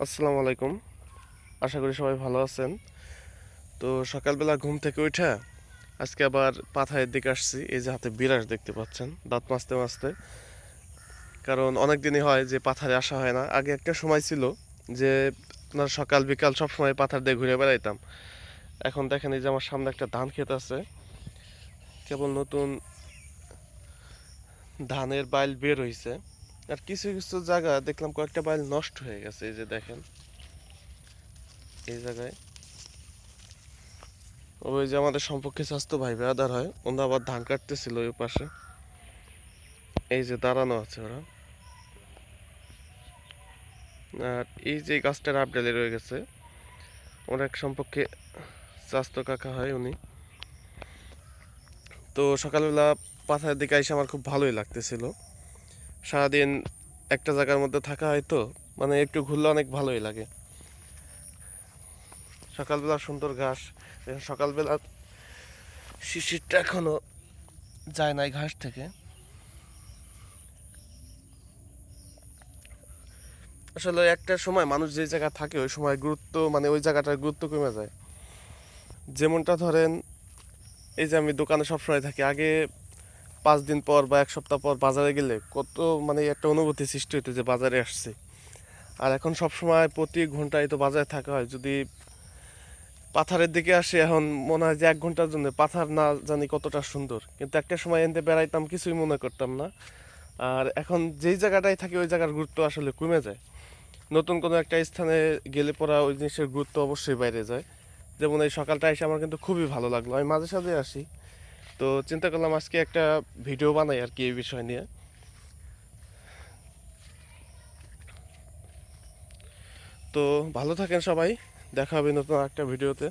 আসসালামু আলাইকুম। আশা করি সবাই ভালো আছেন। তো সকালবেলা ঘুম থেকে উঠে আজকে আবার পাথারের দিকে আসছি। এই যে হাতে বিরাস দেখতে পাচ্ছেন, দাঁত মাজতে মাজতে। কারণ অনেক দিনই হয় যে পাথারে আসা হয় না। আগে একটা সময় ছিল যে আপনার সকাল বিকাল সব সময় পাথার দিয়ে ঘুরে বেড়াইতাম। এখন দেখেন এই যে আমার সামনে একটা ধান ক্ষেত আছে, কেবল নতুন ধানের বাইল বের হইছে। আর কিছু কিছু জায়গা দেখলাম কয়েকটা বাইল নষ্ট হয়ে গেছে। এই যে দেখেন এই জায়গায় ওই যে আমাদের সম্পর্কে স্বাস্থ্য ভাই ব্রাদার হয়, ওরা আবার ধান কাটতেছিল ওই পাশে। এই যে দাঁড়ানো আছে ওরা। আর এই যে গাছটার আপডালে রয়ে গেছে, ওর এক সম্পর্কে স্বাস্থ্য কাকা হয় উনি। তো সকালবেলা পাথার দিকে এসে আমার খুব ভালোই লাগতেছিল। সারাদিন একটা জায়গার মধ্যে থাকা হয় তো, মানে একটু ঘুরলে অনেক ভালোই লাগে। সকালবেলা সুন্দর ঘাস, সকালবেলা শিশিরটা এখনো যায় নাই ঘাস থেকে। আসলে একটা সময় মানুষ যে জায়গা থাকে ওই সময় গুরুত্ব, মানে ওই জায়গাটার গুরুত্ব কমে যায়। যেমনটা ধরেন, এই যে আমি দোকানে সবসময় থাকি, আগে 5 দিন পর বা এক সপ্তাহ পর বাজারে গেলে কত মানে একটা অনুভূতি সৃষ্টি হতো যে বাজারে আসছি। আর এখন সবসময় প্রতি ঘন্টায় তো বাজারে থাকা হয়। যদি পাথারের দিকে আসি, এখন মনে হয় যে 1 ঘন্টার জন্য পাথার না জানি কতটা সুন্দর, কিন্তু একটা সময় এনতে বেড়াইতাম কিছুই মনে করতাম না। আর এখন যেই জায়গাটায় থাকি ওই জায়গার গুরুত্ব আসলে কমে যায়। নতুন কোনো একটা স্থানে গেলে পরা ওই জিনিসের গুরুত্ব অবশ্যই বাইরে যায়। যেমন এই সকালটা এসে আমার কিন্তু খুবই ভালো লাগলো, আমি মাঝে সাঝে আসি। তো চিন্তা করলাম আজকে একটা ভিডিও বানাই আর কি এই বিষয় নিয়ে। তো ভালো থাকেন সবাই, দেখা হবে নতুন একটা ভিডিওতে।